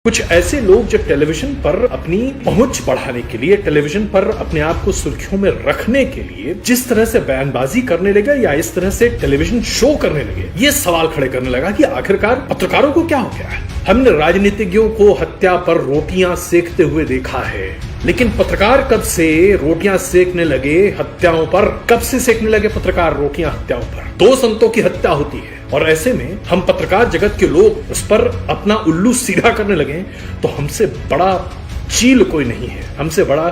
कुछ ऐसे लोग जो टेलीविजन पर अपनी पहुंच बढ़ाने के लिए, टेलीविजन पर अपने आप को सुर्खियों में रखने के लिए जिस तरह से बयानबाजी करने लगे या इस तरह से टेलीविजन शो करने लगे, ये सवाल खड़े करने लगा कि आखिरकार पत्रकारों को क्या हो गया है। हमने राजनीतिज्ञों को हत्या पर रोटियां सेकते हुए देखा है, लेकिन पत्रकार कब से रोटियां सेकने लगे हत्याओं पर? कब से सेकने लगे पत्रकार रोटियां हत्याओं पर? 2 संतों की हत्या होती है और ऐसे में हम पत्रकार जगत के लोग उस पर अपना उल्लू सीधा करने लगे तो हमसे बड़ा चील कोई नहीं है, हमसे बड़ा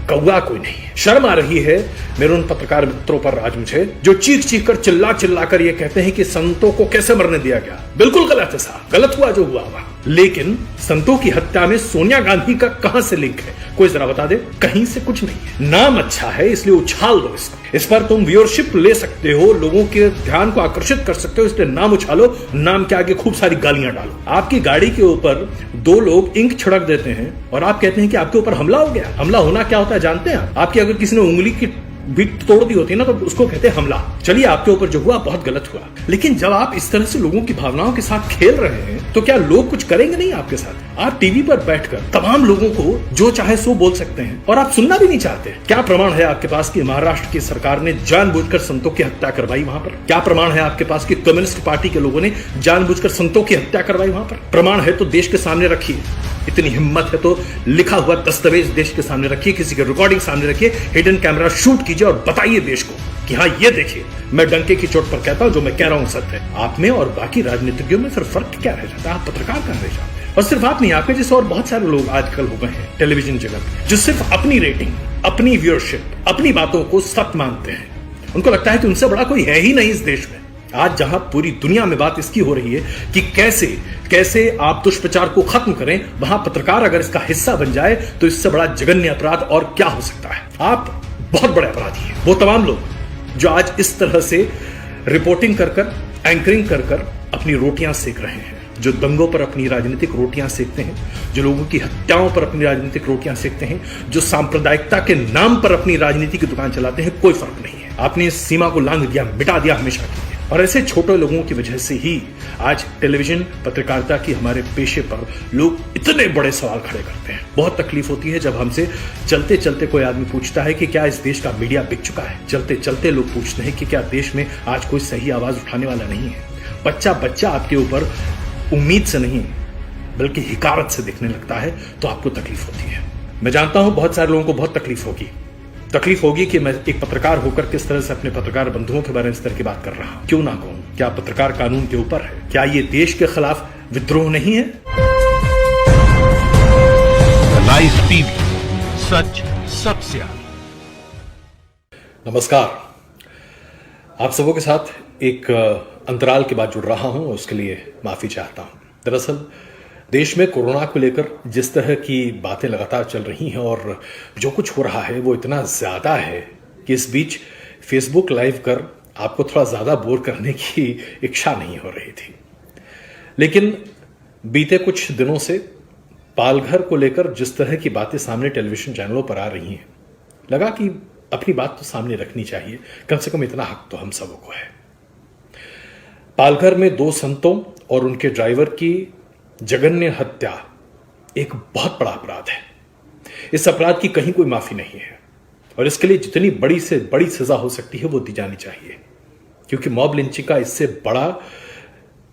कौवा कोई नहीं है। शर्म आ रही है मेरे उन पत्रकार मित्रों पर आज मुझे, जो चीख चीख कर चिल्ला कर ये कहते हैं कि संतों को कैसे मरने दिया गया। बिल्कुल गलत है साहब, गलत हुआ जो हुआ। लेकिन संतों की हत्या में सोनिया गांधी का कहां से लिंक है? कोई जरा बता दे। कहीं से कुछ नहीं है। नाम अच्छा है इसलिए उछाल दो इसको, इस पर तुम व्यूअरशिप ले सकते हो, लोगों के ध्यान को आकर्षित कर सकते हो, इसलिए नाम उछालो, नाम के आगे खूब सारी गालियां डालो। आपकी गाड़ी के ऊपर 2 लोग इंक छिड़क देते हैं और आप कहते हैं कि आपके ऊपर हमला हो गया। हमला होना क्या होता है जानते हैं? आपकी अगर किसी ने उंगली की भी तोड़ दी होती है ना तो उसको कहते हैं हमला। चलिए, आपके ऊपर जो हुआ बहुत गलत हुआ, लेकिन जब आप इस तरह से लोगों की भावनाओं के साथ खेल रहे हैं तो क्या लोग कुछ करेंगे नहीं आपके साथ? आप टीवी पर बैठकर तमाम लोगों को जो चाहे सो बोल सकते हैं और आप सुनना भी नहीं चाहते। क्या प्रमाण है आपके पास कि महाराष्ट्र की सरकार ने जानबूझकर संतों की हत्या करवाई वहां पर? क्या प्रमाण है आपके पास कि कम्युनिस्ट पार्टी के लोगों ने जानबूझकर संतों की हत्या करवाई वहां पर? प्रमाण है तो देश के सामने रखिए। इतनी हिम्मत है तो लिखा हुआ दस्तावेज देश के सामने रखिए, किसी की रिकॉर्डिंग सामने रखिए, हिडन कैमरा शूट कीजिए और बताइए देश को कि हाँ ये देखिए, मैं डंके की चोट पर कहता हूं जो मैं कह रहा हूं सत्य है। आप में और बाकी राजनीतिज्ञों में फिर फर्क क्या रह जाता है? आप पत्रकार कहां रह जाते हैं? और सिर्फ आप नहीं, आपके जैसे और बहुत सारे लोग आजकल हो गए हैं टेलीविजन जगत में, जो सिर्फ अपनी रेटिंग, अपनी व्यूअरशिप, अपनी बातों को सत्य मानते हैं। उनको लगता है कि उनसे बड़ा कोई है ही नहीं इस देश में। आज जहां पूरी दुनिया में बात इसकी हो रही है कि कैसे आप दुष्प्रचार को खत्म करें, वहां पत्रकार अगर इसका हिस्सा बन जाए तो इससे बड़ा जघन्य अपराध और क्या हो सकता है। आप बहुत बड़े अपराधी हैं। वो तमाम लोग जो आज इस तरह से रिपोर्टिंग कर एंकरिंग कर अपनी रोटियां सेक रहे हैं, जो दंगों पर अपनी राजनीतिक रोटियां सेकते हैं, जो लोगों की हत्याओं पर अपनी राजनीतिक रोटियां सेकते हैं, जो सांप्रदायिकता के नाम पर अपनी राजनीति की दुकान चलाते हैं, कोई फर्क नहीं है। आपने इस सीमा को लांघ दिया, मिटा दिया हमेशा के लिए। और ऐसे छोटे लोगों की वजह से ही आज टेलीविजन पत्रकारिता की हमारे पेशे पर लोग इतने बड़े सवाल खड़े करते हैं। बहुत तकलीफ होती है जब हमसे चलते चलते कोई आदमी पूछता है कि क्या इस देश का मीडिया बिक चुका है। चलते चलते लोग पूछते हैं कि क्या देश में आज कोई सही आवाज उठाने वाला नहीं है। बच्चा आपके ऊपर उम्मीद से नहीं बल्कि हिकारत से देखने लगता है तो आपको तकलीफ होती है। मैं जानता हूं बहुत सारे लोगों को बहुत तकलीफ होगी कि मैं एक पत्रकार होकर किस तरह से अपने पत्रकार बंधुओं के बारे में इस तरह की बात कर रहा हूं। क्यों ना कहूं, क्या पत्रकार कानून के ऊपर है? क्या ये देश के खिलाफ विद्रोह नहीं है? लाइव टीवी, सच सबसे आगे। नमस्कार, आप सबों के साथ एक अंतराल के बाद जुड़ रहा हूं, उसके लिए माफी चाहता हूं। दरअसल देश में कोरोना को लेकर जिस तरह की बातें लगातार चल रही हैं और जो कुछ हो रहा है वो इतना ज्यादा है कि इस बीच फेसबुक लाइव कर आपको थोड़ा ज्यादा बोर करने की इच्छा नहीं हो रही थी। लेकिन बीते कुछ दिनों से पालघर को लेकर जिस तरह की बातें सामने टेलीविजन चैनलों पर आ रही हैं, लगा कि अपनी बात तो सामने रखनी चाहिए, कम से कम इतना हक तो हम सबों को है। पालघर में 2 संतों और उनके ड्राइवर की जघन्य हत्या एक बहुत बड़ा अपराध है। इस अपराध की कहीं कोई माफी नहीं है और इसके लिए जितनी बड़ी से बड़ी सजा हो सकती है वो दी जानी चाहिए, क्योंकि मॉब लिंचिंग का इससे बड़ा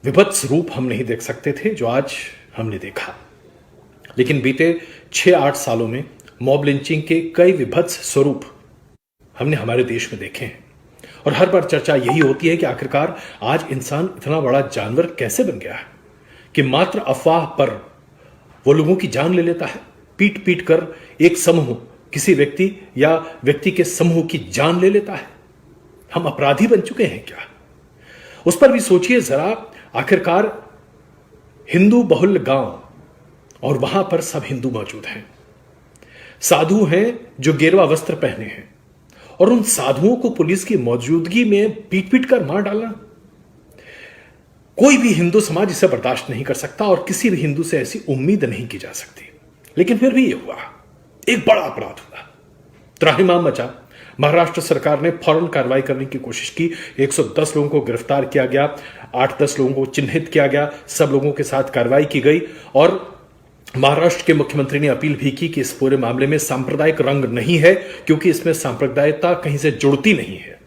विभत्स रूप हम नहीं देख सकते थे जो आज हमने देखा। लेकिन बीते 6-8 सालों में मॉब लिंचिंग के कई विभत्स स्वरूप हमने हमारे देश में देखे हैं और हर बार चर्चा यही होती है कि आखिरकार आज इंसान इतना बड़ा जानवर कैसे बन गया है कि मात्र अफवाह पर वो लोगों की जान ले लेता है। पीट कर एक समूह, किसी व्यक्ति या व्यक्ति के समूह की जान ले लेता है। हम अपराधी बन चुके हैं क्या? उस पर भी सोचिए जरा। आखिरकार हिंदू बहुल गांव और वहां पर सब हिंदू मौजूद हैं, साधु हैं जो गेरुआ वस्त्र पहने हैं, और उन साधुओं को पुलिस की मौजूदगी में पीट कर मार डालना, कोई भी हिंदू समाज इसे बर्दाश्त नहीं कर सकता और किसी भी हिंदू से ऐसी उम्मीद नहीं की जा सकती। लेकिन फिर भी यह हुआ, एक बड़ा अपराध हुआ, त्राहिमाम मचा। महाराष्ट्र सरकार ने फौरन कार्रवाई करने की कोशिश की, 110 लोगों को गिरफ्तार किया गया, 8-10 लोगों को चिन्हित किया गया, सब लोगों के साथ कार्रवाई की गई और महाराष्ट्र के मुख्यमंत्री ने अपील भी की कि इस पूरे मामले में सांप्रदायिक रंग नहीं है, क्योंकि इसमें सांप्रदायिकता कहीं से जुड़ती नहीं है।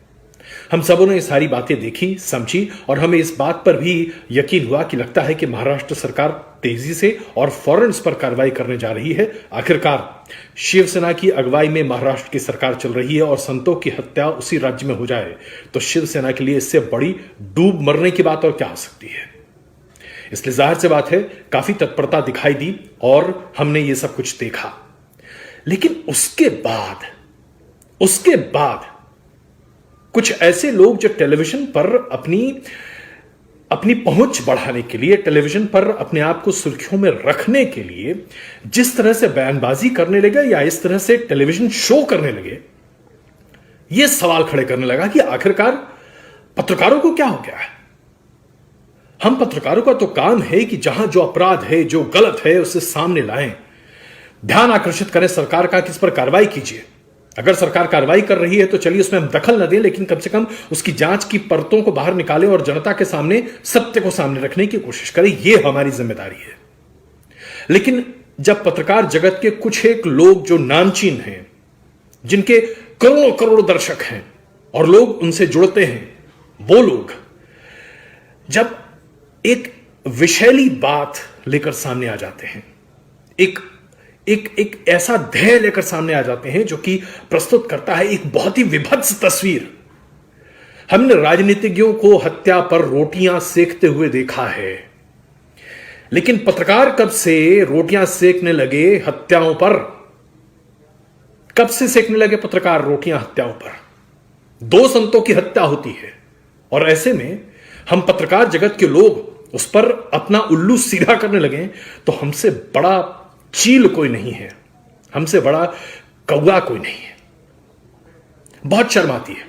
हम सबों ने ये सारी बातें देखी, समझी और हमें इस बात पर भी यकीन हुआ कि लगता है कि महाराष्ट्र सरकार तेजी से और फौरन इस पर कार्रवाई करने जा रही है। आखिरकार शिवसेना की अगुवाई में महाराष्ट्र की सरकार चल रही है और संतों की हत्या उसी राज्य में हो जाए तो शिवसेना के लिए इससे बड़ी डूब मरने की बात और क्या हो सकती है। इसलिए जाहिर सी बात है काफी तत्परता दिखाई दी और हमने ये सब कुछ देखा। लेकिन उसके बाद कुछ ऐसे लोग जो टेलीविजन पर अपनी पहुंच बढ़ाने के लिए, टेलीविजन पर अपने आप को सुर्खियों में रखने के लिए जिस तरह से बयानबाजी करने लगे या इस तरह से टेलीविजन शो करने लगे, यह सवाल खड़े करने लगा कि आखिरकार पत्रकारों को क्या हो गया है। हम पत्रकारों का तो काम है कि जहां जो अपराध है, जो गलत है, उसे सामने लाएं, ध्यान आकर्षित करें सरकार का कि इस पर कार्रवाई कीजिए। अगर सरकार कार्रवाई कर रही है तो चलिए उसमें हम दखल न दें, लेकिन कम से कम उसकी जांच की परतों को बाहर निकालें और जनता के सामने सत्य को सामने रखने की कोशिश करें। यह हमारी जिम्मेदारी है। लेकिन जब पत्रकार जगत के कुछ एक लोग जो नामचीन हैं, जिनके करोड़ों करोड़ दर्शक हैं और लोग उनसे जुड़ते हैं, वो लोग जब एक विषैली बात लेकर सामने आ जाते हैं, एक ऐसा ध्येय लेकर सामने आ जाते हैं जो कि प्रस्तुत करता है एक बहुत ही विभत्स तस्वीर। हमने राजनीतिज्ञों को हत्या पर रोटियां सेकते हुए देखा है, लेकिन पत्रकार कब से रोटियां सेकने लगे हत्याओं पर? कब से सेकने लगे पत्रकार रोटियां हत्याओं पर? 2 संतों की हत्या होती है और ऐसे में हम पत्रकार जगत के लोग उस पर अपना उल्लू सीधा करने लगे तो हमसे बड़ा चील कोई नहीं है, हमसे बड़ा कौवा कोई नहीं है। बहुत शर्म आती है,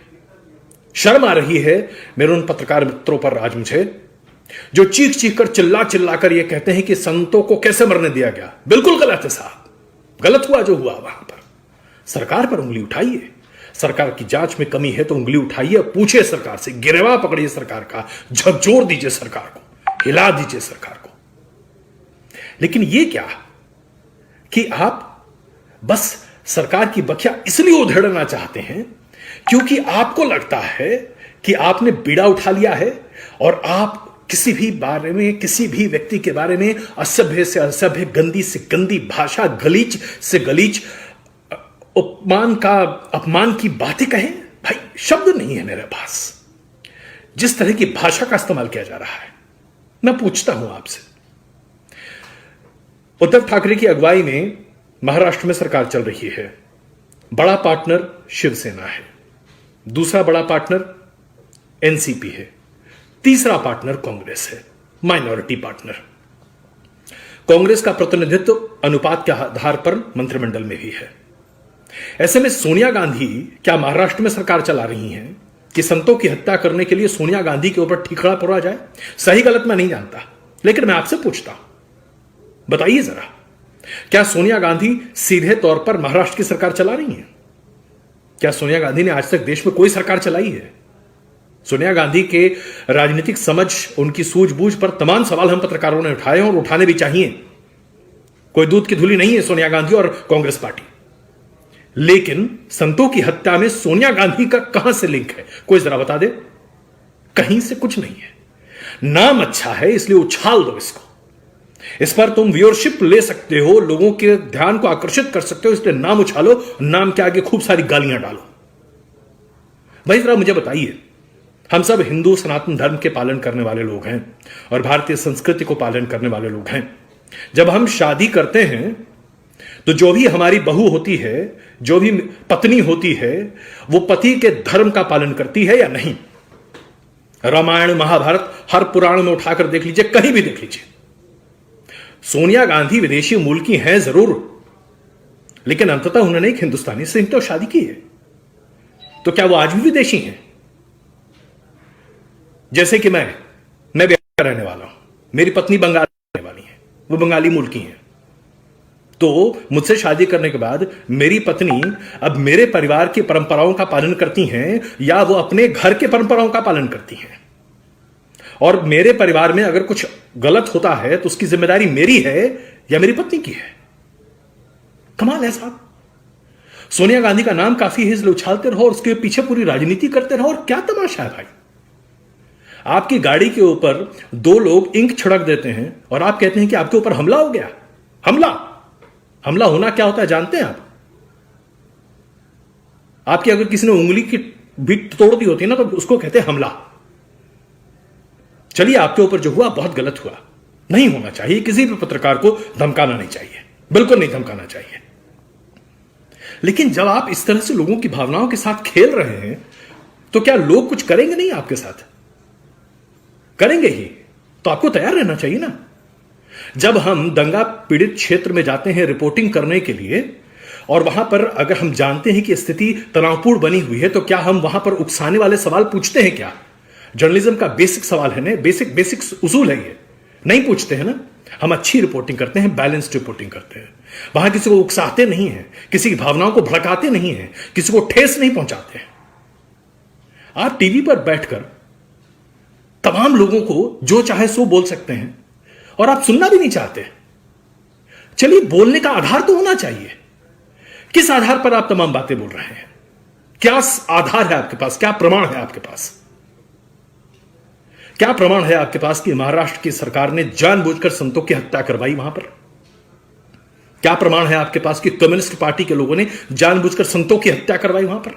शर्म आ रही है मेरे उन पत्रकार मित्रों पर आज मुझे, जो चीख चीख कर चिल्ला कर यह कहते हैं कि संतों को कैसे मरने दिया गया। बिल्कुल गलत है साहब, गलत हुआ जो हुआ। वहां पर सरकार पर उंगली उठाइए, सरकार की जांच में कमी है तो उंगली उठाइए, पूछिए सरकार से, गिरवा पकड़िए सरकार का, झकझोर दीजिए सरकार को, हिला दीजिए सरकार को। लेकिन यह क्या कि आप बस सरकार की बखिया इसलिए उधेड़ना चाहते हैं क्योंकि आपको लगता है कि आपने बीड़ा उठा लिया है और आप किसी भी बारे में, किसी भी व्यक्ति के बारे में असभ्य से असभ्य, गंदी से गंदी भाषा, गलीच से गलीच, अपमान की बातें कहें। भाई शब्द नहीं है मेरे पास जिस तरह की भाषा का इस्तेमाल किया जा रहा है। मैं पूछता हूं आपसे, उद्धव ठाकरे की अगुवाई में महाराष्ट्र में सरकार चल रही है। बड़ा पार्टनर शिवसेना है, दूसरा बड़ा पार्टनर एनसीपी है, तीसरा पार्टनर कांग्रेस है, माइनॉरिटी पार्टनर। कांग्रेस का प्रतिनिधित्व अनुपात के आधार पर मंत्रिमंडल में भी है। ऐसे में सोनिया गांधी क्या महाराष्ट्र में सरकार चला रही हैं कि संतों की हत्या करने के लिए सोनिया गांधी के ऊपर ठीकरा पड़ा जाए? सही गलत मैं नहीं जानता, लेकिन मैं आपसे पूछता हूं, बताइए जरा, क्या सोनिया गांधी सीधे तौर पर महाराष्ट्र की सरकार चला रही हैं? क्या सोनिया गांधी ने आज तक देश में कोई सरकार चलाई है? सोनिया गांधी के राजनीतिक समझ, उनकी सूझबूझ पर तमाम सवाल हम पत्रकारों ने उठाए और उठाने भी चाहिए। कोई दूध की धुली नहीं है सोनिया गांधी और कांग्रेस पार्टी। लेकिन संतों की हत्या में सोनिया गांधी का कहां से लिंक है? कोई जरा बता दे। कहीं से कुछ नहीं है। नाम अच्छा है इसलिए उछाल दो इसको, इस पर तुम व्यूअरशिप ले सकते हो, लोगों के ध्यान को आकर्षित कर सकते हो, इसलिए नाम उछालो, नाम के आगे खूब सारी गालियां डालो। भाई जरा मुझे बताइए, हम सब हिंदू सनातन धर्म के पालन करने वाले लोग हैं और भारतीय संस्कृति को पालन करने वाले लोग हैं। जब हम शादी करते हैं तो जो भी हमारी बहू होती है, जो भी पत्नी होती है, वो पति के धर्म का पालन करती है या नहीं? रामायण महाभारत हर पुराण में उठाकर देख लीजिए, कहीं भी देख लीजिए। सोनिया गांधी विदेशी मूल की हैं जरूर, लेकिन अंततः उन्होंने एक हिंदुस्तानी से तो शादी की है। तो क्या वो आज भी विदेशी हैं? जैसे कि मैं बिहार का रहने वाला हूं, मेरी पत्नी बंगाल रहने वाली है, वो बंगाली मूल की है। तो मुझसे शादी करने के बाद मेरी पत्नी अब मेरे परिवार की परंपराओं का पालन करती हैं या वो अपने घर के परंपराओं का पालन करती हैं? और मेरे परिवार में अगर कुछ गलत होता है तो उसकी जिम्मेदारी मेरी है या मेरी पत्नी की है? कमाल है साहब। सोनिया गांधी का नाम काफी है इसलिए उछालते रहो और उसके पीछे पूरी राजनीति करते रहो, और क्या तमाशा है भाई? आपकी गाड़ी के ऊपर दो लोग इंक छिड़क देते हैं और आप कहते हैं कि आपके ऊपर हमला हो गया। हमला होना क्या होता है जानते हैं आप? आपकी अगर किसी ने उंगली की भी तोड़ दी होती है ना तो उसको कहते हैं हमला। चलिए, आपके ऊपर जो हुआ बहुत गलत हुआ, नहीं होना चाहिए। किसी भी पत्रकार को धमकाना नहीं चाहिए, बिल्कुल नहीं धमकाना चाहिए। लेकिन जब आप इस तरह से लोगों की भावनाओं के साथ खेल रहे हैं तो क्या लोग कुछ करेंगे नहीं आपके साथ? करेंगे ही, तो आपको तैयार रहना चाहिए ना। जब हम दंगा पीड़ित क्षेत्र में जाते हैं रिपोर्टिंग करने के लिए और वहां पर अगर हम जानते हैं कि स्थिति तनावपूर्ण बनी हुई है, तो क्या हम वहां पर उकसाने वाले सवाल पूछते हैं क्या? जर्नलिज्म का बेसिक सवाल है ना, बेसिक उसूल है ये। नहीं पूछते हैं ना। हम अच्छी रिपोर्टिंग करते हैं, बैलेंस्ड रिपोर्टिंग करते हैं। वहां किसी को उकसाते नहीं हैं, किसी की भावनाओं को भड़काते नहीं हैं, किसी को ठेस नहीं पहुंचाते हैं। आप टीवी पर बैठकर तमाम लोगों को जो चाहे सो बोल सकते हैं और आप सुनना भी नहीं चाहते। चलिए, बोलने का आधार तो होना चाहिए। किस आधार पर आप तमाम बातें बोल रहे हैं? क्या आधार है आपके पास? क्या प्रमाण है आपके पास? क्या प्रमाण है आपके पास कि महाराष्ट्र की सरकार ने जानबूझकर संतों की हत्या करवाई वहां पर? क्या प्रमाण है आपके पास कि कम्युनिस्ट पार्टी के लोगों ने जानबूझकर संतों की हत्या करवाई वहां पर?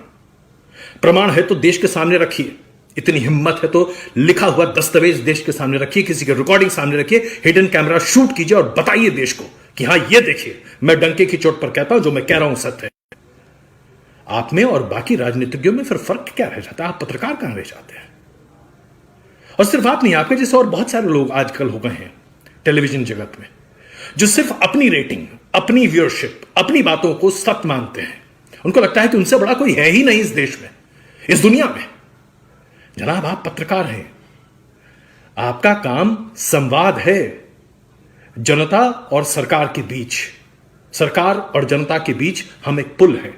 प्रमाण है तो देश के सामने रखिए। इतनी हिम्मत है तो लिखा हुआ दस्तावेज देश के सामने रखिए, किसी की रिकॉर्डिंग सामने रखिए, हिडन कैमरा शूट कीजिए और बताइए देश को कि हां, ये देखिए, मैं डंके की चोट पर कहता हूं, जो मैं कह रहा हूं सत्य है। आप में और बाकी राजनीतिज्ञों में फिर फर्क क्या रह जाता है? आप पत्रकार कहां रह जाते हैं? और सिर्फ आप नहीं, आपके जैसे और बहुत सारे लोग आजकल हो गए हैं टेलीविजन जगत में, जो सिर्फ अपनी रेटिंग, अपनी व्यूअरशिप, अपनी बातों को सत्य मानते हैं। उनको लगता है कि उनसे बड़ा कोई है ही नहीं इस देश में, इस दुनिया में। जनाब, आप पत्रकार हैं, आपका काम संवाद है जनता और सरकार के बीच। सरकार और जनता के बीच हम एक पुल हैं,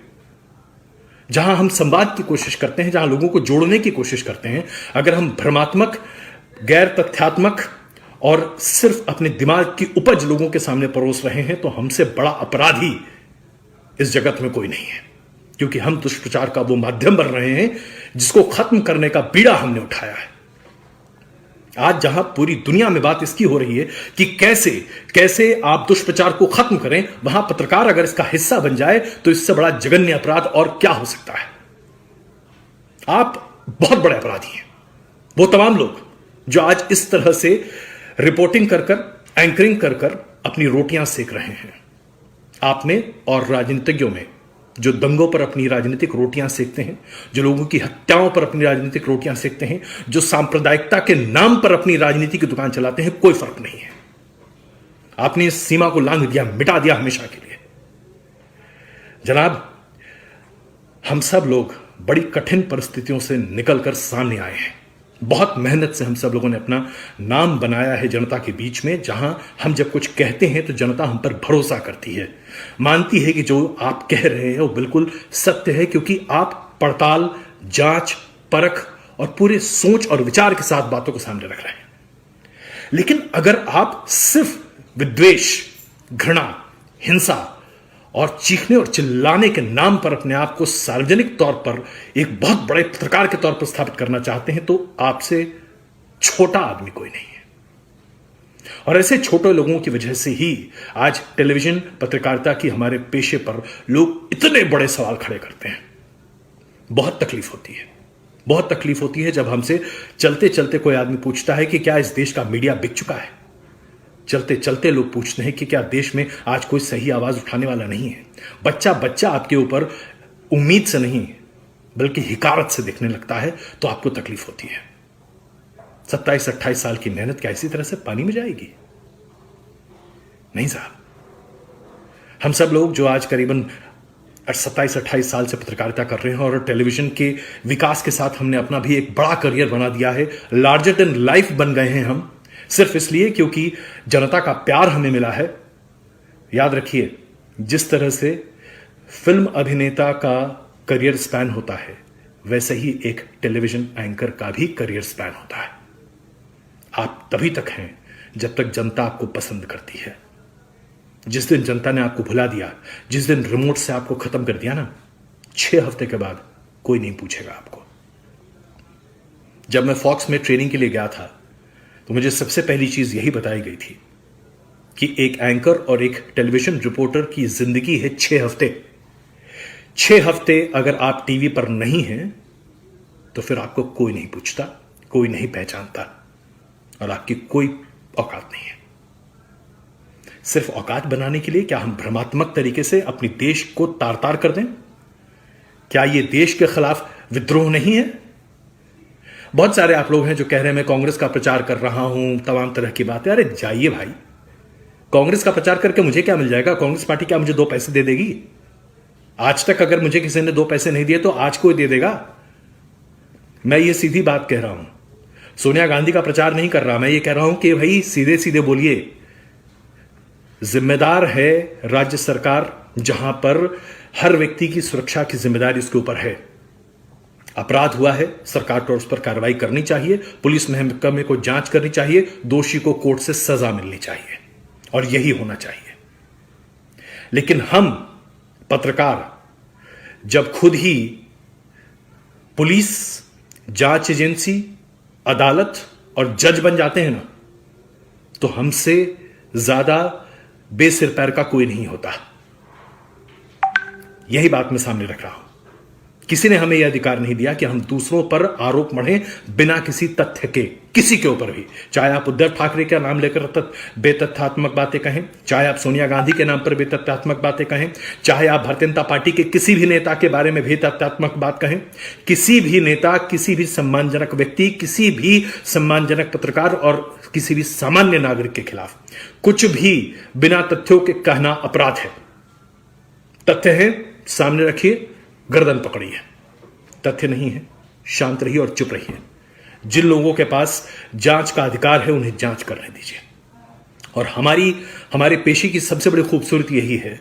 जहां हम संवाद की कोशिश करते हैं, जहां लोगों को जोड़ने की कोशिश करते हैं। अगर हम भ्रमात्मक, गैर तथ्यात्मक और सिर्फ अपने दिमाग की उपज लोगों के सामने परोस रहे हैं, तो हमसे बड़ा अपराधी इस जगत में कोई नहीं है। क्योंकि हम दुष्प्रचार का वो माध्यम बन रहे हैं जिसको खत्म करने का बीड़ा हमने उठाया है। आज जहां पूरी दुनिया में बात इसकी हो रही है कि कैसे आप दुष्प्रचार को खत्म करें, वहां पत्रकार अगर इसका हिस्सा बन जाए तो इससे बड़ा जघन्य अपराध और क्या हो सकता है? आप बहुत बड़े अपराधी हैं। वो तमाम लोग जो आज इस तरह से रिपोर्टिंग कर एंकरिंग कर अपनी रोटियां सेक रहे हैं, आप में और राजनीतिज्ञों में जो दंगों पर अपनी राजनीतिक रोटियां सेकते हैं, जो लोगों की हत्याओं पर अपनी राजनीतिक रोटियां सेकते हैं, जो सांप्रदायिकता के नाम पर अपनी राजनीति की दुकान चलाते हैं, कोई फर्क नहीं है। आपने इस सीमा को लांघ दिया, मिटा दिया हमेशा के लिए। जनाब, हम सब लोग बड़ी कठिन परिस्थितियों से निकलकर सामने आए हैं। बहुत मेहनत से हम सब लोगों ने अपना नाम बनाया है जनता के बीच में, जहां हम जब कुछ कहते हैं तो जनता हम पर भरोसा करती है, मानती है कि जो आप कह रहे हैं वो बिल्कुल सत्य है, क्योंकि आप पड़ताल, जांच, परख और पूरे सोच और विचार के साथ बातों को सामने रख रहे हैं। लेकिन अगर आप सिर्फ विद्वेष, घृणा, हिंसा और चीखने और चिल्लाने के नाम पर अपने आप को सार्वजनिक तौर पर एक बहुत बड़े पत्रकार के तौर पर स्थापित करना चाहते हैं, तो आपसे छोटा आदमी कोई नहीं है। और ऐसे छोटे लोगों की वजह से ही आज टेलीविजन पत्रकारिता की हमारे पेशे पर लोग इतने बड़े सवाल खड़े करते हैं। बहुत तकलीफ होती है, बहुत तकलीफ होती है जब हमसे चलते चलते कोई आदमी पूछता है कि क्या इस देश का मीडिया बिक चुका है। चलते चलते लोग पूछते हैं कि क्या देश में आज कोई सही आवाज उठाने वाला नहीं है। बच्चा बच्चा आपके ऊपर उम्मीद से नहीं बल्कि हिकारत से देखने लगता है, तो आपको तकलीफ होती है। 27-28 साल की मेहनत क्या इसी तरह से पानी में जाएगी? नहीं साहब। हम सब लोग जो आज करीबन 27-28 साल से पत्रकारिता कर रहे हैं और टेलीविजन के विकास के साथ हमने अपना भी एक बड़ा करियर बना दिया है, लार्जर देन लाइफ बन गए हैं हम, सिर्फ इसलिए क्योंकि जनता का प्यार हमें मिला है। याद रखिए, जिस तरह से फिल्म अभिनेता का करियर स्पैन होता है, वैसे ही एक टेलीविजन एंकर का भी करियर स्पैन होता है। आप तभी तक हैं जब तक जनता आपको पसंद करती है। जिस दिन जनता ने आपको भुला दिया, जिस दिन रिमोट से आपको खत्म कर दिया ना, 6 हफ्ते के बाद कोई नहीं पूछेगा आपको। जब मैं फॉक्स में ट्रेनिंग के लिए गया था तो मुझे सबसे पहली चीज यही बताई गई थी कि एक एंकर और एक टेलीविजन रिपोर्टर की जिंदगी है 6 हफ्ते। 6 हफ्ते अगर आप टीवी पर नहीं हैं तो फिर आपको कोई नहीं पूछता, कोई नहीं पहचानता और आपकी कोई औकात नहीं है। सिर्फ औकात बनाने के लिए क्या हम भ्रमात्मक तरीके से अपने देश को तार तार कर दें? क्या यह देश के खिलाफ विद्रोह नहीं है? बहुत सारे आप लोग हैं जो कह रहे हैं मैं कांग्रेस का प्रचार कर रहा हूं, तमाम तरह की बातें। अरे जाइए भाई, कांग्रेस का प्रचार करके मुझे क्या मिल जाएगा? कांग्रेस पार्टी क्या मुझे 2 पैसे दे देगी? आज तक अगर मुझे किसी ने 2 पैसे नहीं दिए तो आज कोई दे देगा? मैं ये सीधी बात कह रहा हूं, सोनिया गांधी का प्रचार नहीं कर रहा। मैं ये कह रहा हूं कि भाई सीधे सीधे बोलिए। जिम्मेदार है राज्य सरकार, जहां पर हर व्यक्ति की सुरक्षा की जिम्मेदारी उसके ऊपर है। अपराध हुआ है, सरकार को उस पर कार्रवाई करनी चाहिए, पुलिस महकमे को जांच करनी चाहिए, दोषी को कोर्ट से सजा मिलनी चाहिए और यही होना चाहिए। लेकिन हम पत्रकार जब खुद ही पुलिस, जांच एजेंसी, अदालत और जज बन जाते हैं ना, तो हमसे ज्यादा बेसिर पैर का कोई नहीं होता। यही बात मैं सामने रख रहा हूं। किसी ने हमें यह अधिकार नहीं दिया कि हम दूसरों पर आरोप मढ़ें बिना किसी तथ्य के, किसी के ऊपर भी। चाहे आप उद्धव ठाकरे का नाम लेकर बेतथ्यात्मक बातें कहें, चाहे आप सोनिया गांधी के नाम पर बेतथ्यात्मक बातें कहें, चाहे आप भारतीय जनता पार्टी के किसी भी नेता के बारे में बेतथ्यात्मक बात कहें, किसी भी नेता, किसी भी सम्मानजनक व्यक्ति, किसी भी सम्मानजनक पत्रकार और किसी भी सामान्य नागरिक के खिलाफ कुछ भी बिना तथ्यों के कहना अपराध है। तथ्य है, सामने रखिए, गर्दन पकड़िए। तथ्य नहीं है, शांत रहिए और चुप रहिए। जिन लोगों के पास जांच का अधिकार है उन्हें जांच करने दीजिए। और हमारे पेशे की सबसे बड़ी खूबसूरती यही है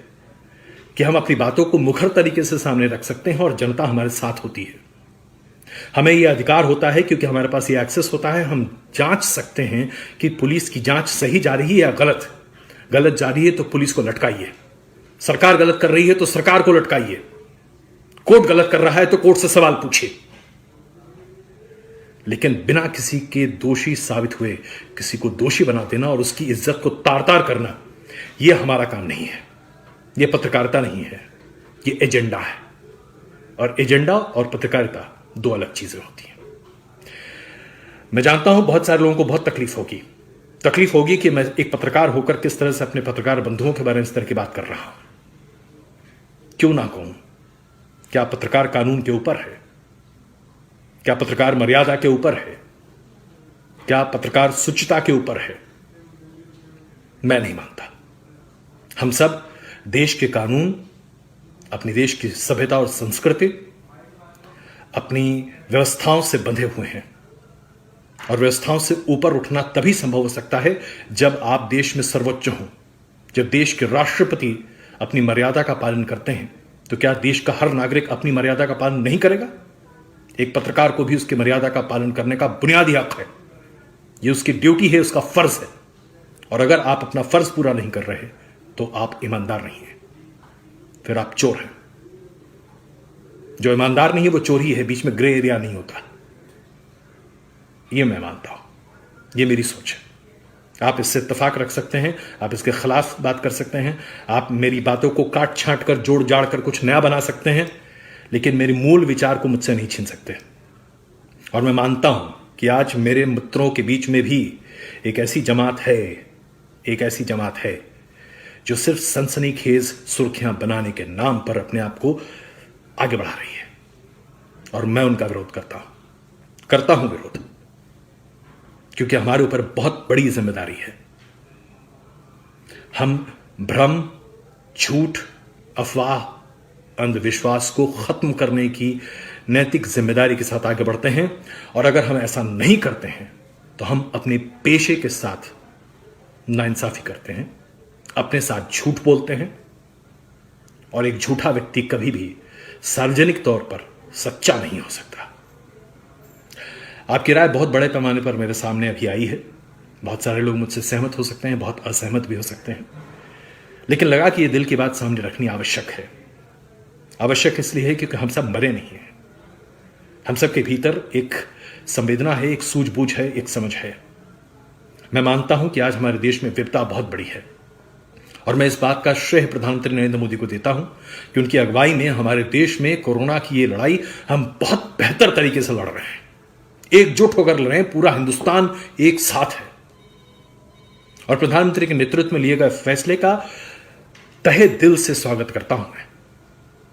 कि हम अपनी बातों को मुखर तरीके से सामने रख सकते हैं और जनता हमारे साथ होती है। हमें यह अधिकार होता है क्योंकि हमारे पास यह एक्सेस होता है। हम जांच सकते हैं कि पुलिस की जांच सही जा रही है या गलत। गलत जा रही है तो पुलिस को लटकाइए, सरकार गलत कर रही है तो सरकार को लटकाइए, कोर्ट गलत कर रहा है तो कोर्ट से सवाल पूछिए। लेकिन बिना किसी के दोषी साबित हुए किसी को दोषी बना देना और उसकी इज्जत को तार तार करना, यह हमारा काम नहीं है, यह पत्रकारिता नहीं है, यह एजेंडा है। और एजेंडा और पत्रकारिता 2 अलग चीजें होती हैं। मैं जानता हूं बहुत सारे लोगों को बहुत तकलीफ होगी कि मैं एक पत्रकार होकर किस तरह से अपने पत्रकार बंधुओं के बारे में इस तरह की बात कर रहा हूं। क्यों ना कहूं? क्या पत्रकार कानून के ऊपर है? क्या पत्रकार मर्यादा के ऊपर है? क्या पत्रकार शुचिता के ऊपर है? मैं नहीं मानता। हम सब देश के कानून, अपनी देश की सभ्यता और संस्कृति, अपनी व्यवस्थाओं से बंधे हुए हैं। और व्यवस्थाओं से ऊपर उठना तभी संभव हो सकता है जब आप देश में सर्वोच्च हों। जब देश के राष्ट्रपति अपनी मर्यादा का पालन करते हैं तो क्या देश का हर नागरिक अपनी मर्यादा का पालन नहीं करेगा? एक पत्रकार को भी उसकी मर्यादा का पालन करने का बुनियादी हक है। यह उसकी ड्यूटी है, उसका फर्ज है। और अगर आप अपना फर्ज पूरा नहीं कर रहे तो आप ईमानदार नहीं हैं, फिर आप चोर हैं। जो ईमानदार नहीं है वो चोर ही है, बीच में ग्रे एरिया नहीं होता। यह मैं मानता हूं, यह मेरी सोच है। आप इससे इत्तेफाक रख सकते हैं, आप इसके खिलाफ बात कर सकते हैं, आप मेरी बातों को काट छांट कर, जोड़ जाड़ कर कुछ नया बना सकते हैं, लेकिन मेरी मूल विचार को मुझसे नहीं छीन सकते। और मैं मानता हूं कि आज मेरे मित्रों के बीच में भी एक ऐसी जमात है जो सिर्फ सनसनीखेज सुर्खियां बनाने के नाम पर अपने आप को आगे बढ़ा रही है। और मैं उनका विरोध करता हूं विरोध, क्योंकि हमारे ऊपर बहुत बड़ी जिम्मेदारी है। हम भ्रम, झूठ, अफवाह, अंधविश्वास को खत्म करने की नैतिक जिम्मेदारी के साथ आगे बढ़ते हैं। और अगर हम ऐसा नहीं करते हैं तो हम अपने पेशे के साथ नाइंसाफी करते हैं, अपने साथ झूठ बोलते हैं। और एक झूठा व्यक्ति कभी भी सार्वजनिक तौर पर सच्चा नहीं हो सकता। आपकी राय बहुत बड़े पैमाने पर मेरे सामने अभी आई है। बहुत सारे लोग मुझसे सहमत हो सकते हैं, बहुत असहमत भी हो सकते हैं। लेकिन लगा कि यह दिल की बात सामने रखनी आवश्यक है। आवश्यक इसलिए है क्योंकि हम सब मरे नहीं हैं। हम सब के भीतर एक संवेदना है, एक सूझबूझ है, एक समझ है। मैं मानता हूं कि आज हमारे देश में विपदा बहुत बड़ी है और मैं इस बात का श्रेय प्रधानमंत्री नरेंद्र मोदी को देता हूं कि उनकी अगुवाई में हमारे देश में कोरोना की ये लड़ाई हम बहुत बेहतर तरीके से लड़ रहे हैं। एकजुट होकर लड़ रहे हैं, पूरा हिंदुस्तान एक साथ है और प्रधानमंत्री के नेतृत्व में लिए गए फैसले का तहे दिल से स्वागत करता हूं मैं।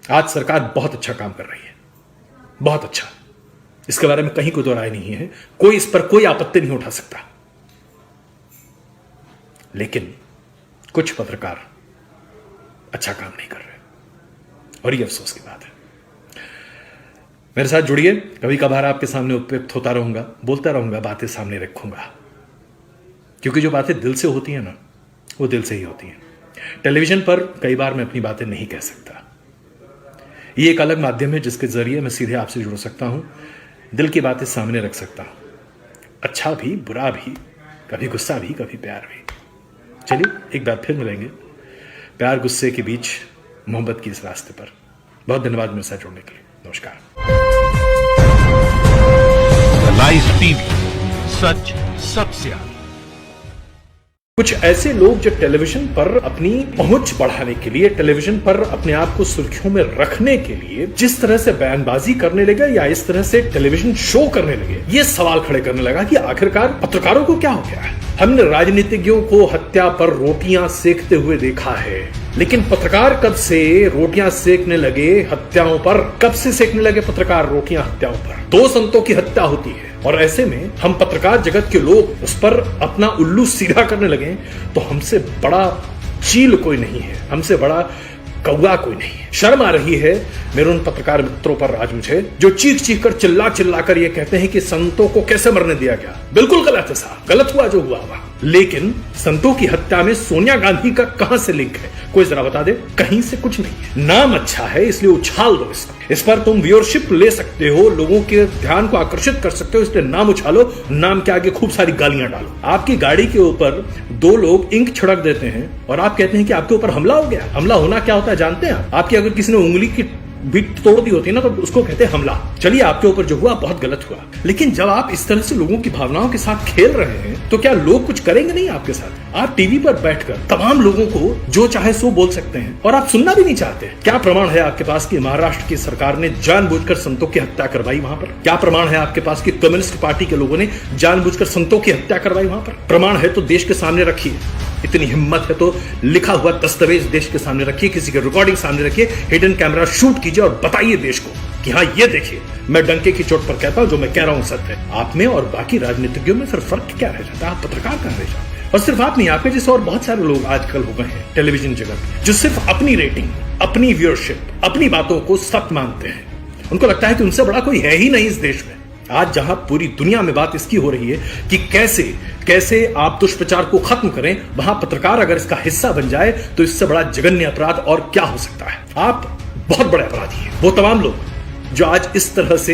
आज सरकार बहुत अच्छा काम कर रही है, बहुत अच्छा। इसके बारे में कहीं कोई दो राय नहीं है, कोई इस पर कोई आपत्ति नहीं उठा सकता। लेकिन कुछ पत्रकार अच्छा काम नहीं कर रहे और ये अफसोस की बात है। मेरे साथ जुड़िए, कभी कभार आपके सामने उपयुक्त होता रहूंगा, बोलता रहूंगा, बातें सामने रखूंगा, क्योंकि जो बातें दिल से होती हैं ना, वो दिल से ही होती हैं। टेलीविजन पर कई बार मैं अपनी बातें नहीं कह सकता। ये एक अलग माध्यम है जिसके जरिए मैं सीधे आपसे जुड़ सकता हूं, दिल की बातें सामने रख सकता हूं, अच्छा भी, बुरा भी, कभी गुस्सा भी, कभी प्यार भी। चलिए एक बार फिर मिलेंगे प्यार गुस्से के बीच मोहब्बत की इस रास्ते पर। बहुत धन्यवाद मेरे साथ जुड़ने के लिए। नमस्कार। लाइव टीवी, सच सबसे आगे। कुछ ऐसे लोग जो टेलीविजन पर अपनी पहुंच बढ़ाने के लिए, टेलीविजन पर अपने आप को सुर्खियों में रखने के लिए जिस तरह से बयानबाजी करने लगे या इस तरह से टेलीविजन शो करने लगे, ये सवाल खड़े करने लगा कि आखिरकार पत्रकारों को क्या हो गया है। हमने राजनीतिज्ञों को हत्या पर रोटियां सेकते हुए देखा है, लेकिन पत्रकार कब से रोटियां सेकने लगे हत्याओं पर? कब से सेकने लगे पत्रकार रोटियां हत्याओं पर? 2 संतों की हत्या होती है और ऐसे में हम पत्रकार जगत के लोग उस पर अपना उल्लू सीधा करने लगे तो हमसे बड़ा चील कोई नहीं है, हमसे बड़ा कौवा कोई नहीं है। शर्म आ रही है मेरे उन पत्रकार मित्रों पर आज मुझे, जो चीख चीख कर चिल्ला चिल्ला कर ये कहते हैं कि संतों को कैसे मरने दिया गया। बिल्कुल गलत है साहब, गलत हुआ जो हुआ। लेकिन संतों की हत्या में सोनिया गांधी का कहां से लिंक है? कोई जरा बता दे। कहीं से कुछ नहीं है। नाम अच्छा है इसलिए उछाल दो इसको, इस पर तुम व्यूअरशिप ले सकते हो, लोगों के ध्यान को आकर्षित कर सकते हो, इसलिए नाम उछालो, नाम के आगे खूब सारी गालियां डालो। आपकी गाड़ी के ऊपर 2 लोग इंक छिड़क देते हैं और आप कहते हैं कि आपके ऊपर हमला हो गया। हमला होना क्या होता है जानते हैं आप? आपकी अगर किसी ने उंगली की भी तोड़ दी होती है ना, तो उसको कहते हैं हमला। चलिए आपके ऊपर जो हुआ बहुत गलत हुआ, लेकिन जब आप इस तरह से लोगों की भावनाओं के साथ खेल रहे हैं तो क्या लोग कुछ करेंगे नहीं आपके साथ? आप टीवी पर बैठकर तमाम लोगों को जो चाहे सो बोल सकते हैं और आप सुनना भी नहीं चाहते। क्या प्रमाण है आपके पास कि महाराष्ट्र की सरकार ने जानबूझकर संतों की हत्या करवाई वहां पर? क्या प्रमाण है आपके पास कि कम्युनिस्ट पार्टी के लोगों ने जानबूझकर संतों की हत्या करवाई वहां पर? प्रमाण है तो देश के सामने रखिए। इतनी हिम्मत है तो लिखा हुआ दस्तावेज देश के सामने रखिए, किसी की रिकॉर्डिंग सामने रखिए, हिडन कैमरा शूट कीजिए और बताइए देश को कि हाँ ये देखिए, मैं डंके की चोट पर कहता हूं जो मैं कह रहा हूं सत्य है। आप में और बाकी राजनीतिज्ञों में फिर फर्क क्या रह जाता है? आप पत्रकार कहां रह जाते हैं? और सिर्फ आप नहीं, आपके जैसे और बहुत सारे लोग आजकल हो गए हैं टेलीविजन जगत, जो सिर्फ अपनी रेटिंग, अपनी व्यूअरशिप, अपनी बातों को सत्य मानते हैं। उनको लगता है कि उनसे बड़ा कोई है ही नहीं इस देश में। आज जहां पूरी दुनिया में बात इसकी हो रही है कि कैसे कैसे आप दुष्प्रचार को खत्म करें, वहां पत्रकार अगर इसका हिस्सा बन जाए तो इससे बड़ा जघन्य अपराध और क्या हो सकता है। आप बहुत बड़े अपराधी हैं। वो तमाम लोग जो आज इस तरह से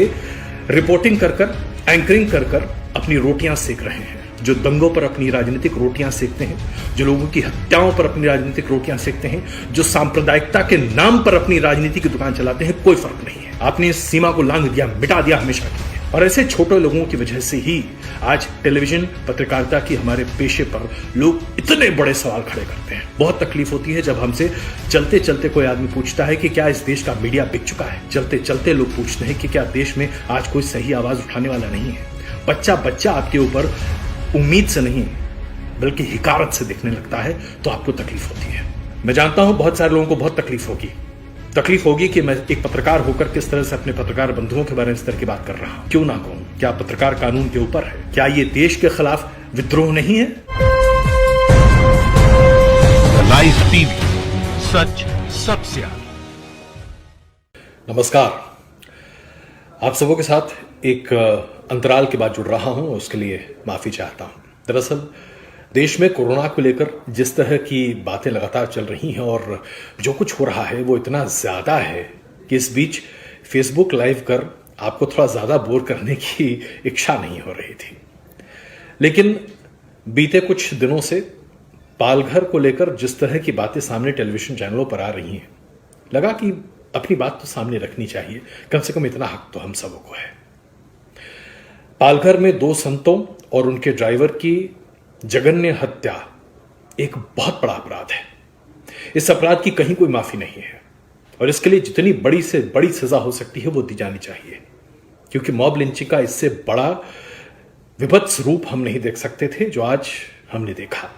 रिपोर्टिंग कर कर, एंकरिंग कर कर अपनी रोटियां सेक रहे हैं, जो दंगों पर अपनी राजनीतिक रोटियां सेकते हैं, जो लोगों की हत्याओं पर अपनी राजनीतिक रोटियां सेकते हैं, जो सांप्रदायिकता के नाम पर अपनी राजनीति की दुकान चलाते हैं, कोई फर्क नहीं है। आपने इस सीमा को लांघ दिया, मिटा दिया हमेशा के लिए। और ऐसे छोटे लोगों की वजह से ही आज टेलीविजन पत्रकारिता की हमारे पेशे पर लोग इतने बड़े सवाल खड़े करते हैं। बहुत तकलीफ होती है जब हमसे चलते चलते कोई आदमी पूछता है कि क्या इस देश का मीडिया बिक चुका है। चलते चलते लोग पूछते हैं कि क्या देश में आज कोई सही आवाज उठाने वाला नहीं है। बच्चा बच्चा आपके ऊपर उम्मीद से नहीं बल्कि हिकारत से दिखने लगता है तो आपको तकलीफ होती है। मैं जानता हूं बहुत सारे लोगों को बहुत तकलीफ होगी कि मैं एक पत्रकार होकर किस तरह से अपने पत्रकार बंधुओं के बारे में इस तरह की बात कर रहा हूं। क्यों ना कहूं, क्या पत्रकार कानून के ऊपर है? क्या ये देश के खिलाफ विद्रोह नहीं है? लाइव टीवी, सच सबसे आगे। नमस्कार, आप सबों के साथ एक अंतराल के बाद जुड़ रहा हूं, उसके लिए माफी चाहता हूं। दरअसल देश में कोरोना को लेकर जिस तरह की बातें लगातार चल रही हैं और जो कुछ हो रहा है वो इतना ज्यादा है कि इस बीच फेसबुक लाइव कर आपको थोड़ा ज्यादा बोर करने की इच्छा नहीं हो रही थी। लेकिन बीते कुछ दिनों से पालघर को लेकर जिस तरह की बातें सामने टेलीविजन चैनलों पर आ रही हैं, लगा कि अपनी बात तो सामने रखनी चाहिए, कम से कम इतना हक तो हम सबों को है। पालघर में 2 संतों और उनके ड्राइवर की जघन्य हत्या एक बहुत बड़ा अपराध है। इस अपराध की कहीं कोई माफी नहीं है और इसके लिए जितनी बड़ी से बड़ी सजा हो सकती है वो दी जानी चाहिए, क्योंकि मॉब लिंचिंग का इससे बड़ा विभत्स रूप हम नहीं देख सकते थे जो आज हमने देखा।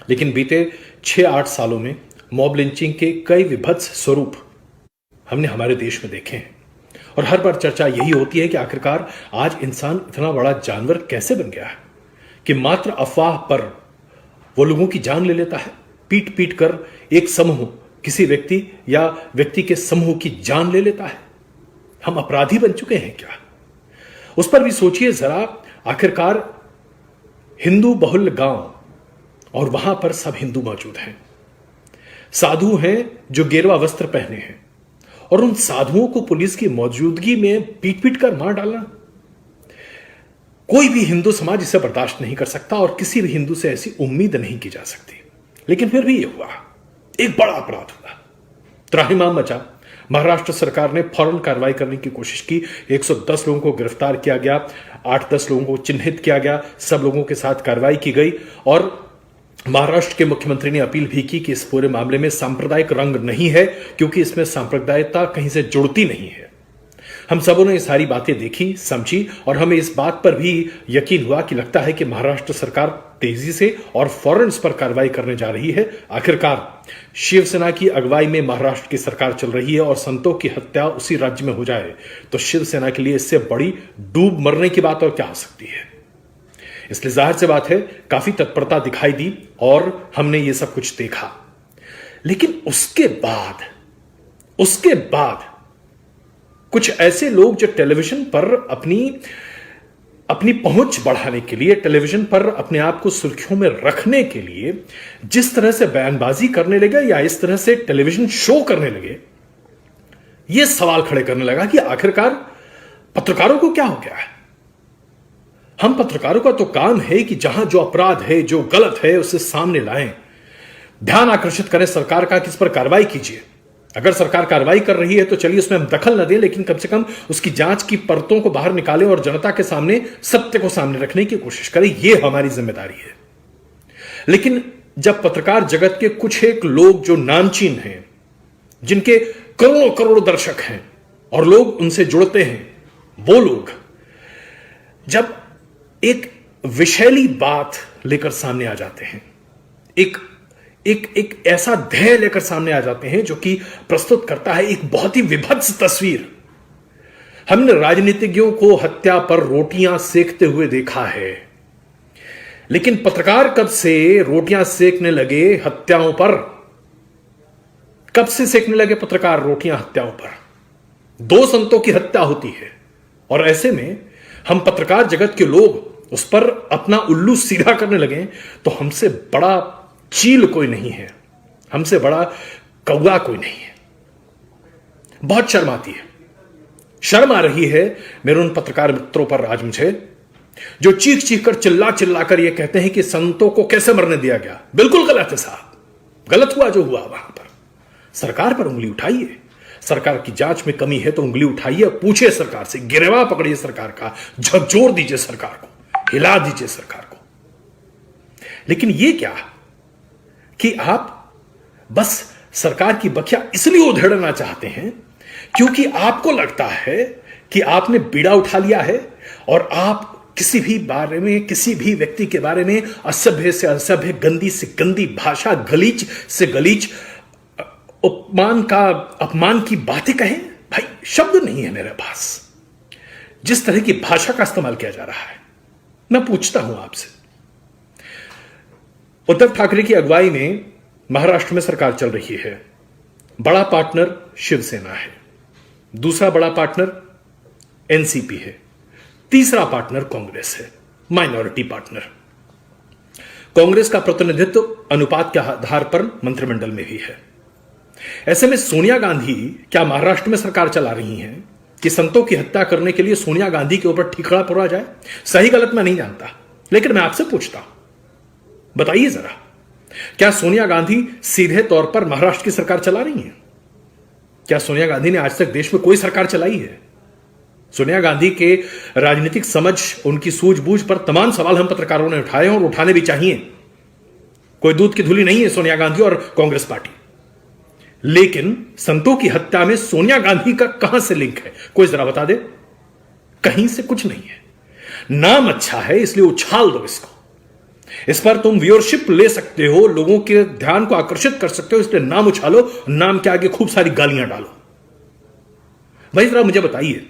लेकिन बीते 6-8 सालों में मॉब लिंचिंग के कई विभत्स स्वरूप हमने हमारे देश में देखे हैं और हर बार चर्चा यही होती है कि आखिरकार आज इंसान इतना बड़ा जानवर कैसे बन गया है कि मात्र अफवाह पर वो लोगों की जान ले लेता है। पीट पीट कर एक समूह किसी व्यक्ति या व्यक्ति के समूह की जान ले लेता है। हम अपराधी बन चुके हैं क्या? उस पर भी सोचिए जरा। आखिरकार हिंदू बहुल गांव और वहां पर सब हिंदू मौजूद हैं, साधु हैं जो गेरुआ वस्त्र पहने हैं, और उन साधुओं को पुलिस की मौजूदगी में पीट पीट कर मार डालना, कोई भी हिंदू समाज इसे बर्दाश्त नहीं कर सकता और किसी भी हिंदू से ऐसी उम्मीद नहीं की जा सकती। लेकिन फिर भी यह हुआ, एक बड़ा अपराध हुआ, त्राहिमाम मचा। महाराष्ट्र सरकार ने फौरन कार्रवाई करने की कोशिश की। 110 लोगों को गिरफ्तार किया गया, 8-10 लोगों को चिन्हित किया गया, सब लोगों के साथ कार्रवाई की गई और महाराष्ट्र के मुख्यमंत्री ने अपील भी की कि इस पूरे मामले में सांप्रदायिक रंग नहीं है, क्योंकि इसमें सांप्रदायिकता कहीं से जुड़ती नहीं है। हम सबों ने ये सारी बातें देखी, समझी और हमें इस बात पर भी यकीन हुआ कि लगता है कि महाराष्ट्र सरकार तेजी से और फौरन इस पर कार्रवाई करने जा रही है। आखिरकार शिवसेना की अगुवाई में महाराष्ट्र की सरकार चल रही है और संतों की हत्या उसी राज्य में हो जाए तो शिवसेना के लिए इससे बड़ी डूब मरने की बात और क्या हो सकती है। इसलिए जाहिर सी बात है काफी तत्परता दिखाई दी और हमने ये सब कुछ देखा। लेकिन उसके बाद कुछ ऐसे लोग जो टेलीविजन पर अपनी पहुंच बढ़ाने के लिए, टेलीविजन पर अपने आप को सुर्खियों में रखने के लिए जिस तरह से बयानबाजी करने लगे या इस तरह से टेलीविजन शो करने लगे, यह सवाल खड़े करने लगा कि आखिरकार पत्रकारों को क्या हो गया है। हम पत्रकारों का तो काम है कि जहां जो अपराध है, जो गलत है, उसे सामने लाएं, ध्यान आकर्षित करें सरकार का कि इस पर कार्रवाई कीजिए। अगर सरकार कार्रवाई कर रही है तो चलिए उसमें हम दखल न दें, लेकिन कम से कम उसकी जांच की परतों को बाहर निकालें और जनता के सामने सत्य को सामने रखने की कोशिश करें। यह हमारी जिम्मेदारी है। लेकिन जब पत्रकार जगत के कुछ एक लोग जो नामचीन हैं, जिनके करोड़ों करोड़ दर्शक हैं और लोग उनसे जुड़ते हैं, वो लोग जब एक विषैली बात लेकर सामने आ जाते हैं, एक ऐसा ध्येय लेकर सामने आ जाते हैं जो कि प्रस्तुत करता है एक बहुत ही विभत्स तस्वीर। हमने राजनीतिज्ञों को हत्या पर रोटियां सेकते हुए देखा है, लेकिन पत्रकार कब से रोटियां सेकने लगे हत्याओं पर? कब से सेकने लगे पत्रकार रोटियां हत्याओं पर? 2 संतों की हत्या होती है और ऐसे में हम पत्रकार जगत के लोग उस पर अपना उल्लू सीधा करने लगे तो हमसे बड़ा चील कोई नहीं है, हमसे बड़ा कौवा कोई नहीं है। बहुत शर्म आती है, शर्म आ रही है मेरे उन पत्रकार मित्रों पर आज मुझे, जो चीख चीख कर चिल्ला चिल्ला कर यह कहते हैं कि संतों को कैसे मरने दिया गया। बिल्कुल गलत है साहब, गलत हुआ जो हुआ। वहां पर सरकार पर उंगली उठाइए, सरकार की जांच में कमी है तो उंगली उठाइए, पूछिए सरकार से, गिरवा पकड़िए सरकार का, झकझोर दीजिए सरकार को, हिला दीजिए सरकार को। लेकिन यह क्या कि आप बस सरकार की बखिया इसलिए उधेड़ना चाहते हैं क्योंकि आपको लगता है कि आपने बीड़ा उठा लिया है और आप किसी भी बारे में, किसी भी व्यक्ति के बारे में असभ्य से असभ्य, गंदी से गंदी भाषा, गलीच से गलीच, अपमान की बातें कहें। भाई शब्द नहीं है मेरे पास जिस तरह की भाषा का इस्तेमाल किया जा रहा है। मैं पूछता हूं आपसे, उद्धव ठाकरे की अगुवाई में महाराष्ट्र में सरकार चल रही है। बड़ा पार्टनर शिवसेना है, दूसरा बड़ा पार्टनर एनसीपी है, तीसरा पार्टनर कांग्रेस है, माइनॉरिटी पार्टनर। कांग्रेस का प्रतिनिधित्व अनुपात के आधार पर मंत्रिमंडल में भी है। ऐसे में सोनिया गांधी क्या महाराष्ट्र में सरकार चला रही हैं कि संतों की हत्या करने के लिए सोनिया गांधी के ऊपर ठीकरा पड़ा जाए? सही गलत मैं नहीं जानता, लेकिन मैं आपसे पूछता हूं, बताइए जरा, क्या सोनिया गांधी सीधे तौर पर महाराष्ट्र की सरकार चला रही हैं? क्या सोनिया गांधी ने आज तक देश में कोई सरकार चलाई है? सोनिया गांधी के राजनीतिक समझ, उनकी सूझबूझ पर तमाम सवाल हम पत्रकारों ने उठाए और उठाने भी चाहिए। कोई दूध की धुली नहीं है सोनिया गांधी और कांग्रेस पार्टी। लेकिन संतों की हत्या में सोनिया गांधी का कहां से लिंक है? कोई जरा बता दे। कहीं से कुछ नहीं है। नाम अच्छा है इसलिए उछाल दो इसको। इस पर तुम व्यूअरशिप ले सकते हो, लोगों के ध्यान को आकर्षित कर सकते हो, इसलिए नाम उछालो, नाम के आगे खूब सारी गालियां डालो। भाई जरा मुझे बताइए,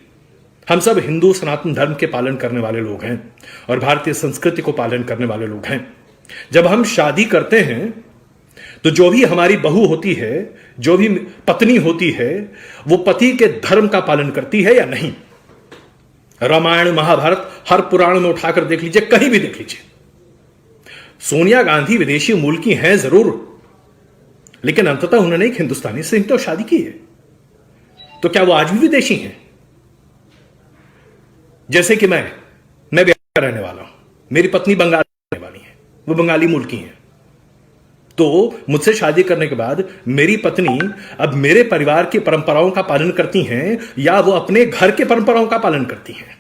हम सब हिंदू सनातन धर्म के पालन करने वाले लोग हैं और भारतीय संस्कृति को पालन करने वाले लोग हैं। जब हम शादी करते हैं तो जो भी हमारी बहू होती है, जो भी पत्नी होती है, वो पति के धर्म का पालन करती है या नहीं? रामायण महाभारत हर पुराण में उठाकर देख लीजिए, कहीं भी देख लीजिए। सोनिया गांधी विदेशी मूल की हैं जरूर, लेकिन अंततः उन्होंने एक हिंदुस्तानी से तो शादी की है। तो क्या वो आज भी विदेशी हैं? जैसे कि मैं बिहार का रहने वाला हूं, मेरी पत्नी बंगाल रहने वाली है, वो बंगाली मूल की हैं। तो मुझसे शादी करने के बाद मेरी पत्नी अब मेरे परिवार की परंपराओं का पालन करती हैं या वो अपने घर के परंपराओं का पालन करती हैं?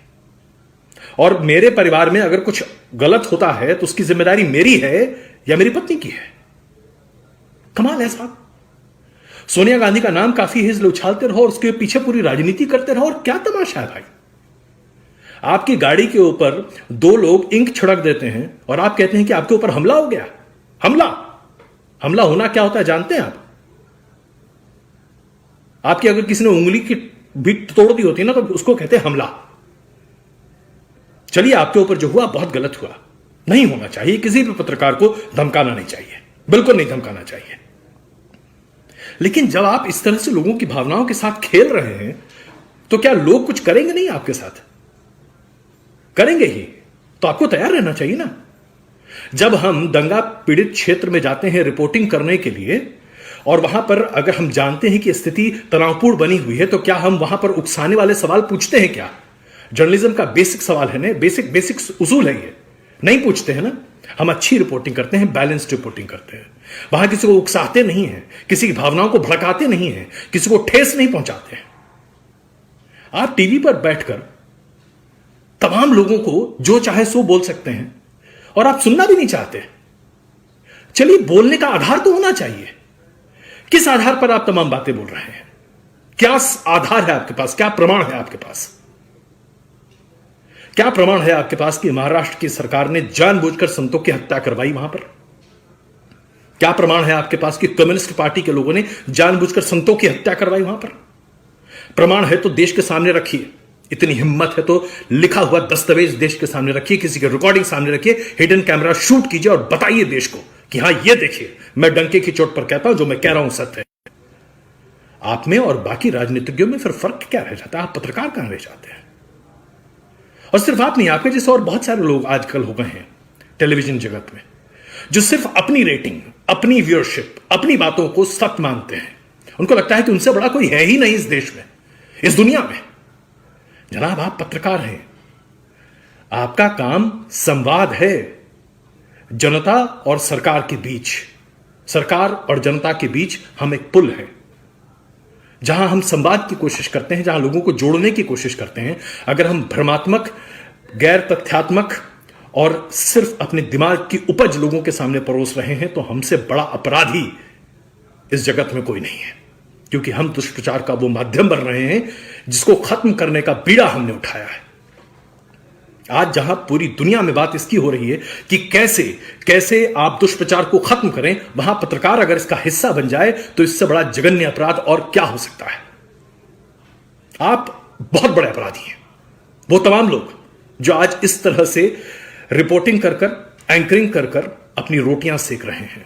और मेरे परिवार में अगर कुछ गलत होता है तो उसकी जिम्मेदारी मेरी है या मेरी पत्नी की है? कमाल है साहब। सोनिया गांधी का नाम काफी है इसलिए उछालते रहो और उसके पीछे पूरी राजनीति करते रहो। और क्या तमाशा है भाई, आपकी गाड़ी के ऊपर दो लोग इंक छिड़क देते हैं और आप कहते हैं कि आपके ऊपर हमला हो गया। हमला होना क्या होता है जानते हैं आप? आपकी अगर किसी ने उंगली की भी तोड़ दी होती है ना तो उसको कहते हैं हमला। चलिए, आपके ऊपर जो हुआ बहुत गलत हुआ, नहीं होना चाहिए। किसी भी पत्रकार को धमकाना नहीं चाहिए, बिल्कुल नहीं धमकाना चाहिए। लेकिन जब आप इस तरह से लोगों की भावनाओं के साथ खेल रहे हैं तो क्या लोग कुछ करेंगे नहीं आपके साथ? करेंगे ही, तो आपको तैयार रहना चाहिए ना। जब हम दंगा पीड़ित क्षेत्र में जाते हैं रिपोर्टिंग करने के लिए और वहां पर अगर हम जानते हैं कि स्थिति तनावपूर्ण बनी हुई है, तो क्या हम वहां पर उकसाने वाले सवाल पूछते हैं क्या? जर्नलिज्म का बेसिक सवाल है ना, बेसिक उसूल है ये। नहीं पूछते हैं ना। हम अच्छी रिपोर्टिंग करते हैं, बैलेंस्ड रिपोर्टिंग करते हैं। वहां किसी को उकसाते नहीं हैं, किसी की भावनाओं को भड़काते नहीं हैं, किसी को ठेस नहीं पहुंचाते हैं। आप टीवी पर बैठकर तमाम लोगों को जो चाहे सो बोल सकते हैं और आप सुनना भी नहीं चाहते। चलिए, बोलने का आधार तो होना चाहिए। किस आधार पर आप तमाम बातें बोल रहे हैं? क्या आधार है आपके पास? क्या प्रमाण है आपके पास? क्या प्रमाण है आपके पास कि महाराष्ट्र की सरकार ने जानबूझकर संतों की हत्या करवाई वहां पर? क्या प्रमाण है आपके पास कि कम्युनिस्ट पार्टी के लोगों ने जानबूझकर संतों की हत्या करवाई वहां पर? प्रमाण है तो देश के सामने रखिए। इतनी हिम्मत है तो लिखा हुआ दस्तावेज देश के सामने रखिए, किसी की रिकॉर्डिंग सामने रखिए, हिडन कैमरा शूट कीजिए और बताइए देश को कि हां, ये देखिए, मैं डंके की चोट पर कहता हूं, जो मैं कह रहा हूं सत्य है। आप में और बाकी राजनीतिज्ञों में फिर फर्क क्या रह जाता है? आप पत्रकार कहां रह जाते हैं? और सिर्फ आप नहीं, आपके जैसे और बहुत सारे लोग आजकल हो गए हैं टेलीविजन जगत में, जो सिर्फ अपनी रेटिंग, अपनी व्यूअरशिप, अपनी बातों को सत्य मानते हैं। उनको लगता है कि उनसे बड़ा कोई है ही नहीं इस देश में, इस दुनिया में। जनाब, आप पत्रकार हैं, आपका काम संवाद है जनता और सरकार के बीच। सरकार और जनता के बीच हम एक पुल है, जहां हम संवाद की कोशिश करते हैं, जहां लोगों को जोड़ने की कोशिश करते हैं। अगर हम भ्रमात्मक, गैर तथ्यात्मक और सिर्फ अपने दिमाग की उपज लोगों के सामने परोस रहे हैं तो हमसे बड़ा अपराधी इस जगत में कोई नहीं है, क्योंकि हम दुष्प्रचार का वो माध्यम बन रहे हैं जिसको खत्म करने का बीड़ा हमने उठाया है। आज जहां पूरी दुनिया में बात इसकी हो रही है कि कैसे कैसे आप दुष्प्रचार को खत्म करें, वहां पत्रकार अगर इसका हिस्सा बन जाए तो इससे बड़ा जघन्य अपराध और क्या हो सकता है? आप बहुत बड़े अपराधी हैं। वो तमाम लोग जो आज इस तरह से रिपोर्टिंग कर कर, एंकरिंग कर कर अपनी रोटियां सेक रहे हैं।